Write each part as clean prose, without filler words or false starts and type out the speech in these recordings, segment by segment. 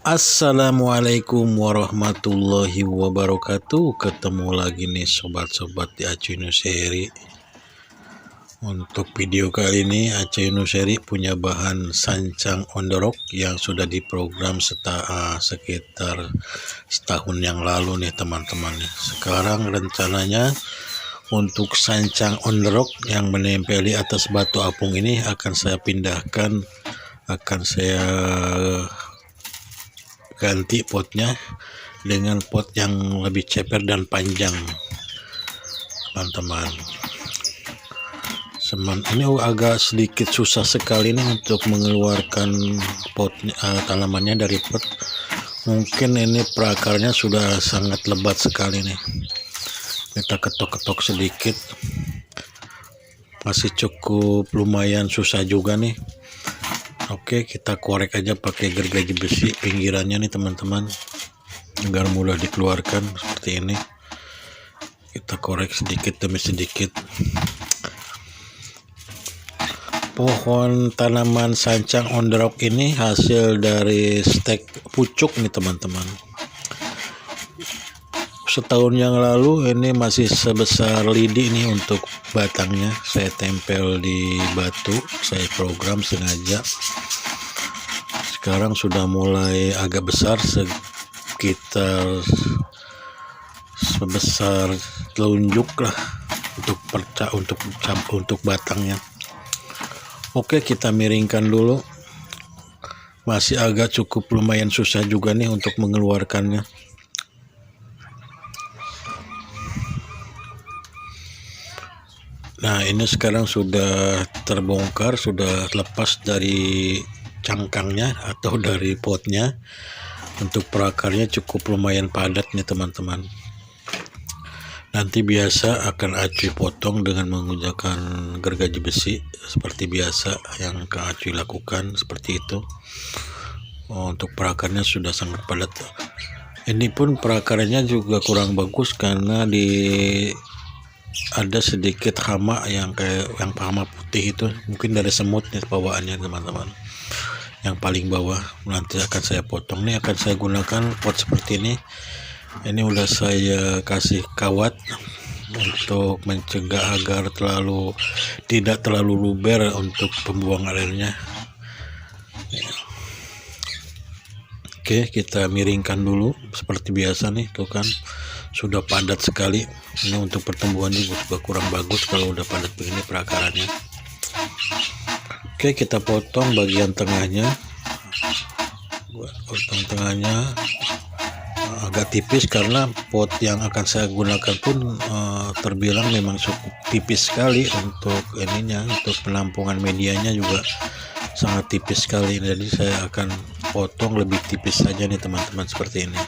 Assalamualaikum warahmatullahi wabarakatuh. Ketemu lagi nih sobat-sobat di Acuy Nuseri. Untuk video kali ini Acuy Nuseri punya bahan sancang on the rock yang sudah diprogram sekitar setahun yang lalu nih teman-teman. Sekarang rencananya untuk sancang on the rock yang menempeli atas batu apung ini akan saya pindahkan, akan saya ganti potnya dengan pot yang lebih ceper dan panjang teman-teman. Ini agak sedikit susah sekali nih untuk mengeluarkan potnya, tanamannya dari pot. Mungkin ini perakarnya sudah sangat lebat sekali nih. Kita ketok-ketok sedikit, masih cukup lumayan susah juga nih. Oke, kita korek aja pakai gergaji besi pinggirannya nih teman-teman, agar mudah dikeluarkan seperti ini. Kita korek sedikit demi sedikit. Pohon tanaman sancang on the rock ini hasil dari stek pucuk nih teman-teman. Setahun yang lalu ini masih sebesar lidi nih untuk batangnya. Saya tempel di batu, saya program sengaja. Sekarang sudah mulai agak besar, sekitar sebesar telunjuk lah untuk batangnya. Oke, kita miringkan dulu. Masih agak cukup lumayan susah juga nih untuk mengeluarkannya. Nah, ini sekarang sudah terbongkar, sudah lepas dari cangkangnya atau dari potnya. Untuk perakarnya cukup lumayan padat nih teman-teman. Nanti biasa akan Acuy potong dengan menggunakan gergaji besi seperti biasa yang Kang Acuy lakukan, seperti itu. Untuk perakarnya sudah sangat padat. Ini pun perakarnya juga kurang bagus karena ada sedikit hama yang hama putih itu, mungkin dari semut nih bawaannya teman-teman. Yang paling bawah nanti akan saya potong. Nih akan saya gunakan pot seperti ini. Ini udah saya kasih kawat untuk mencegah agar tidak terlalu luber untuk pembuang airnya. Oke, kita miringkan dulu seperti biasa nih, tuh kan sudah padat sekali. Ini untuk pertumbuhannya juga kurang bagus kalau udah padat begini perakarannya. Oke, kita potong bagian tengahnya. Potong tengahnya agak tipis karena pot yang akan saya gunakan pun terbilang memang cukup tipis sekali untuk ininya, untuk penampungan medianya juga sangat tipis sekali. Jadi saya akan potong lebih tipis saja nih teman-teman, seperti ini.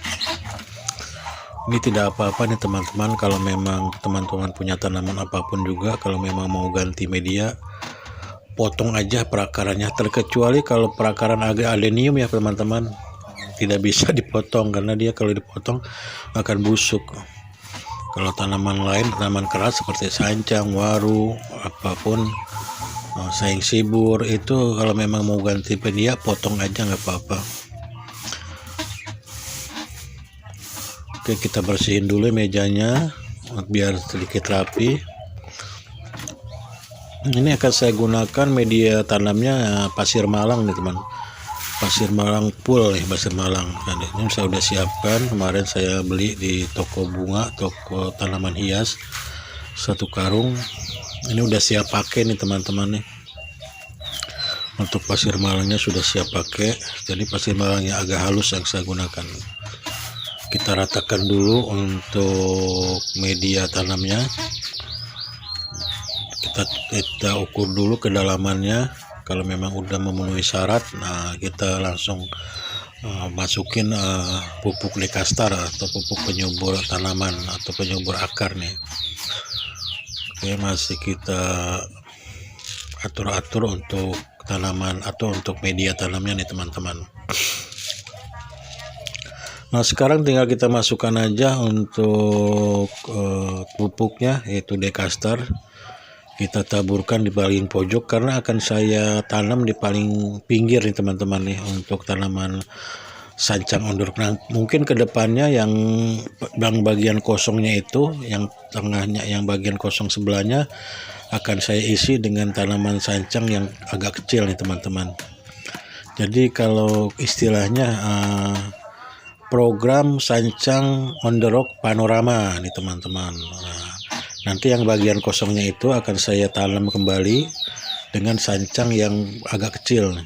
Ini tidak apa-apa nih teman-teman, kalau memang teman-teman punya tanaman apapun juga, kalau memang mau ganti media, potong aja perakarannya. Terkecuali kalau perakaran adenium ya teman-teman, tidak bisa dipotong karena dia kalau dipotong akan busuk. Kalau tanaman lain, tanaman keras seperti sancang, waru, apapun, saing sibur, itu kalau memang mau ganti media potong aja, nggak apa-apa. Oke, kita bersihin dulu mejanya biar sedikit rapi. Ini akan saya gunakan media tanamnya pasir Malang nih teman, pasir Malang full nih, pasir Malang. Nah, ini saya udah siapkan, kemarin saya beli di toko bunga, toko tanaman hias, 1 karung. Ini udah siap pakai nih teman-teman nih. Untuk pasir Malangnya sudah siap pakai, jadi pasir Malangnya agak halus yang saya gunakan. Kita ratakan dulu untuk media tanamnya. Kita ukur dulu kedalamannya. Kalau memang udah memenuhi syarat, nah kita langsung masukin pupuk dekastar atau pupuk penyubur tanaman atau penyubur akar nih. Oke, masih kita atur-atur untuk tanaman atau untuk media tanamnya nih teman-teman. Nah, sekarang tinggal kita masukkan aja untuk pupuknya, yaitu dekastar. Kita taburkan di paling pojok karena akan saya tanam di paling pinggir nih teman-teman nih, untuk tanaman sancang on the rock. Nah, mungkin kedepannya yang bagian kosongnya itu, yang tengahnya, yang bagian kosong sebelahnya akan saya isi dengan tanaman sancang yang agak kecil nih teman-teman. Jadi kalau istilahnya program sancang on the rock panorama nih teman-teman. Nah, nanti yang bagian kosongnya itu akan saya tanam kembali dengan sancang yang agak kecil.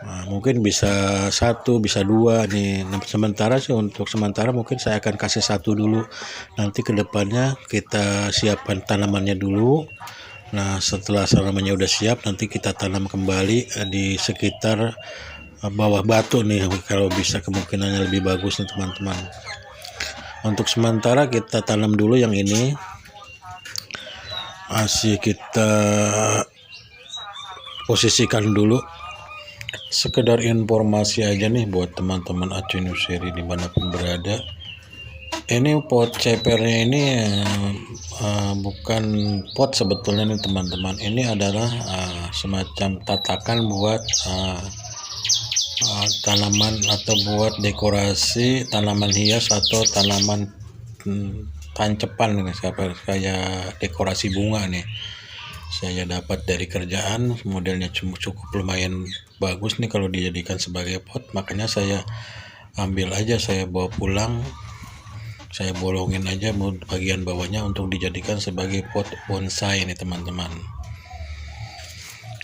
Nah, mungkin bisa 1, bisa 2 nih. Nah, sementara sih, untuk sementara mungkin saya akan kasih 1 dulu. Nanti kedepannya kita siapkan tanamannya dulu. Nah, setelah tanamannya udah siap, nanti kita tanam kembali di sekitar bawah batu nih, kalau bisa kemungkinannya lebih bagus nih teman-teman. Untuk sementara kita tanam dulu yang ini, masih kita posisikan dulu. Sekedar informasi aja nih buat teman-teman Acunuseri dimanapun berada. Ini pot cepernya ini bukan pot sebetulnya nih teman-teman. Ini adalah semacam tatakan buat tanaman atau buat dekorasi tanaman hias atau tanaman tancepan nih, kayak dekorasi bunga nih. Saya dapat dari kerjaan, modelnya cukup lumayan bagus nih kalau dijadikan sebagai pot, makanya saya ambil aja, saya bawa pulang, saya bolongin aja bagian bawahnya untuk dijadikan sebagai pot bonsai nih teman-teman.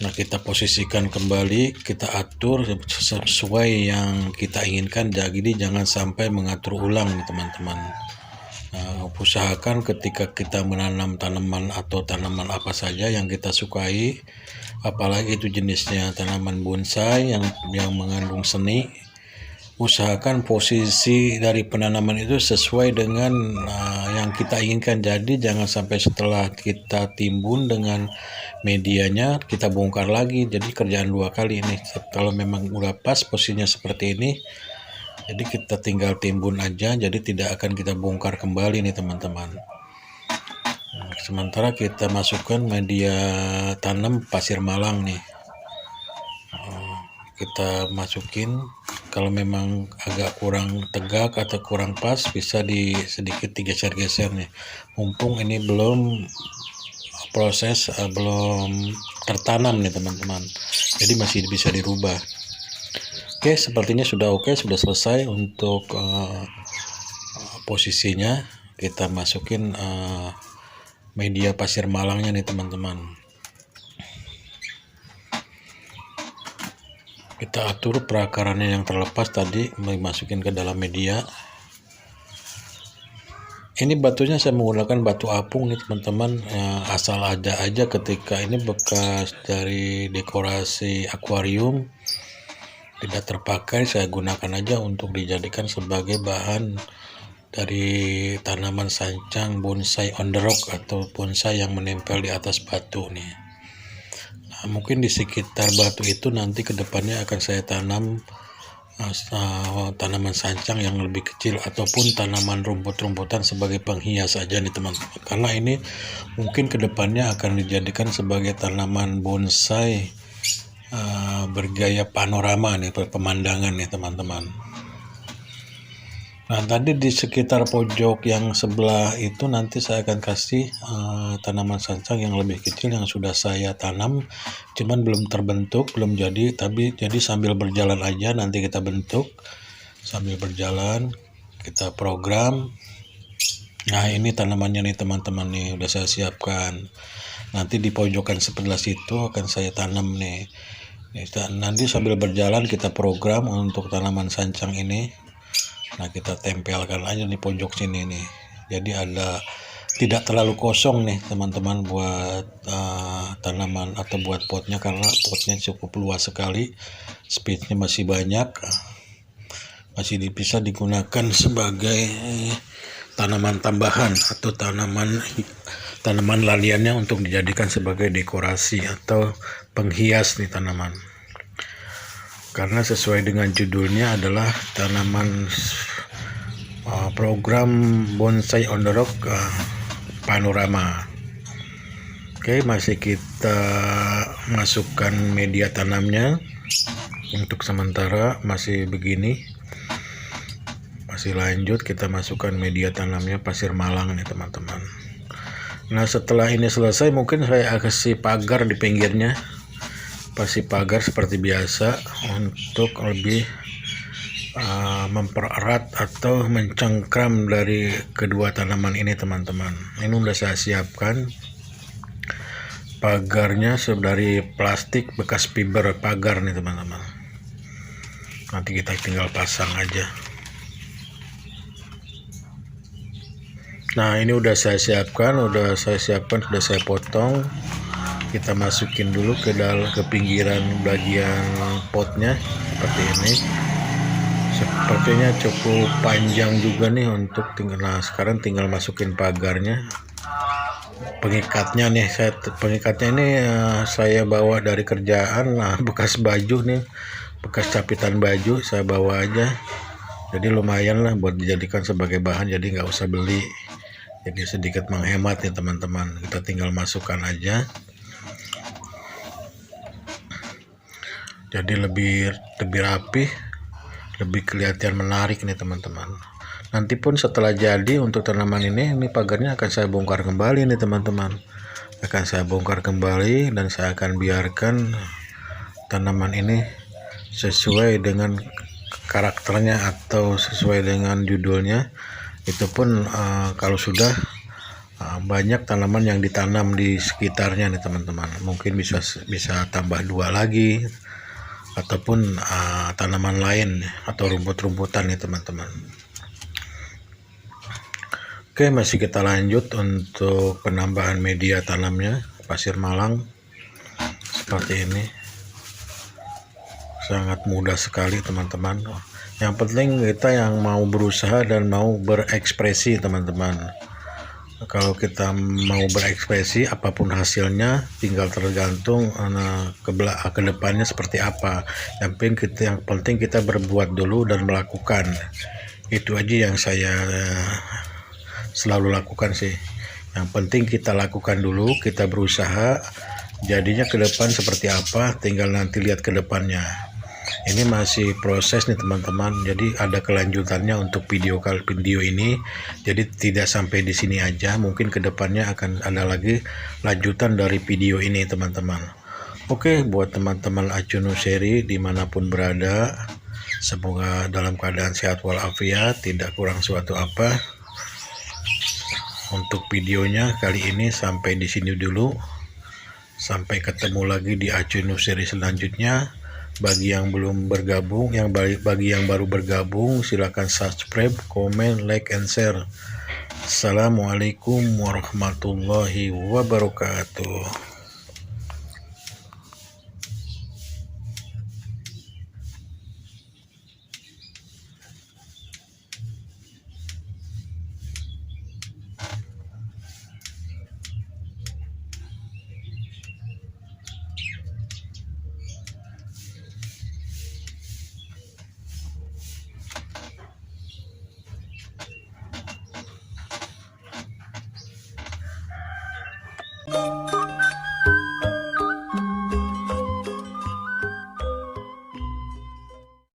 Nah, kita posisikan kembali, kita atur sesuai yang kita inginkan, jadi jangan sampai mengatur ulang nih teman-teman. Usahakan ketika kita menanam tanaman atau tanaman apa saja yang kita sukai, apalagi itu jenisnya tanaman bonsai yang mengandung seni, usahakan posisi dari penanaman itu sesuai dengan yang kita inginkan. Jadi jangan sampai setelah kita timbun dengan medianya kita bongkar lagi, jadi kerjaan 2 kali ini. Kalau memang udah pas posisinya seperti ini, jadi kita tinggal timbun aja, jadi tidak akan kita bongkar kembali nih teman-teman. Nah, sementara kita masukkan media tanam pasir malang nih. Kita masukin, kalau memang agak kurang tegak atau kurang pas, bisa sedikit digeser-geser nih. Mumpung ini belum proses, belum tertanam nih teman-teman, jadi masih bisa dirubah. Oke, sepertinya sudah oke, sudah selesai untuk posisinya. Kita masukin media pasir malangnya nih teman-teman. Kita atur perakarannya yang terlepas tadi, masukin ke dalam media. Ini batunya saya menggunakan batu apung nih teman-teman, asal ada aja. Ketika ini bekas dari dekorasi akuarium, tidak terpakai, saya gunakan aja untuk dijadikan sebagai bahan dari tanaman sancang bonsai on the rock atau bonsai yang menempel di atas batu nih. Nah, mungkin di sekitar batu itu nanti kedepannya akan saya tanam tanaman sancang yang lebih kecil ataupun tanaman rumput-rumputan sebagai penghias aja nih teman-teman, karena ini mungkin kedepannya akan dijadikan sebagai tanaman bonsai bergaya panorama nih, pemandangan nih teman-teman. Nah, tadi di sekitar pojok yang sebelah itu nanti saya akan kasih tanaman sancang yang lebih kecil yang sudah saya tanam, cuman belum terbentuk, belum jadi, tapi jadi sambil berjalan aja nanti kita bentuk, sambil berjalan kita program. Nah, ini tanamannya nih teman-teman nih, udah saya siapkan. Nanti di pojokan sebelah situ akan saya tanam nih. Nanti sambil berjalan kita program untuk tanaman sancang ini. Nah, kita tempelkan aja di pojok sini nih, jadi ada tidak terlalu kosong nih teman-teman buat tanaman atau buat potnya, karena potnya cukup luas sekali, space-nya masih banyak, masih bisa digunakan sebagai tanaman tambahan atau tanaman laliannya untuk dijadikan sebagai dekorasi atau penghias nih tanaman. Karena sesuai dengan judulnya adalah tanaman program bonsai on the rock panorama. Oke, masih kita masukkan media tanamnya. Untuk sementara masih begini, masih lanjut. Kita masukkan media tanamnya pasir malang nih teman-teman. Nah setelah ini selesai, mungkin saya kasih pagar di pinggirnya, kasih pagar seperti biasa untuk lebih mempererat atau mencengkram dari kedua tanaman ini teman-teman. Ini udah saya siapkan pagarnya dari plastik bekas fiber pagar nih teman-teman. Nanti kita tinggal pasang aja. Nah ini udah saya siapkan, sudah saya potong. Kita masukin dulu ke pinggiran bagian potnya seperti ini. Sepertinya cukup panjang juga nih untuk tinggal. Nah sekarang tinggal masukin pagarnya. Pengikatnya nih, pengikatnya ini saya bawa dari kerjaan, bekas baju nih, bekas capitan baju saya bawa aja. Jadi lumayan lah buat dijadikan sebagai bahan, jadi nggak usah beli. Jadi sedikit menghemat ya teman-teman. Kita tinggal masukkan aja. Jadi lebih rapi, lebih kelihatan menarik nih teman-teman. Nanti pun setelah jadi untuk tanaman ini pagarnya akan saya bongkar kembali nih teman-teman. Akan saya bongkar kembali dan saya akan biarkan tanaman ini sesuai dengan karakternya atau sesuai dengan judulnya. Itu pun kalau sudah banyak tanaman yang ditanam di sekitarnya nih teman-teman. Mungkin bisa tambah 2 lagi, ataupun tanaman lain atau rumput-rumputan nih teman-teman. Oke, masih kita lanjut untuk penambahan media tanamnya pasir malang seperti ini. Sangat mudah sekali teman-teman. Yang penting kita yang mau berusaha dan mau berekspresi teman-teman. Kalau kita mau berekspresi, apapun hasilnya tinggal tergantung ke depannya seperti apa. Yang penting kita berbuat dulu dan melakukan. Itu aja yang saya selalu lakukan sih. Yang penting kita lakukan dulu, kita berusaha. Jadinya ke depan seperti apa, tinggal nanti lihat ke depannya. Ini masih proses nih teman-teman, jadi ada kelanjutannya untuk video ini. Jadi tidak sampai di sini aja, mungkin kedepannya akan ada lagi lanjutan dari video ini teman-teman. Oke, buat teman-teman Acunuseri dimanapun berada, semoga dalam keadaan sehat walafiat, tidak kurang suatu apa. Untuk videonya kali ini sampai di sini dulu. Sampai ketemu lagi di Acunuseri selanjutnya. Bagi yang belum bergabung, bagi yang baru bergabung, silakan subscribe, komen, like, and share. Assalamualaikum warahmatullahi wabarakatuh.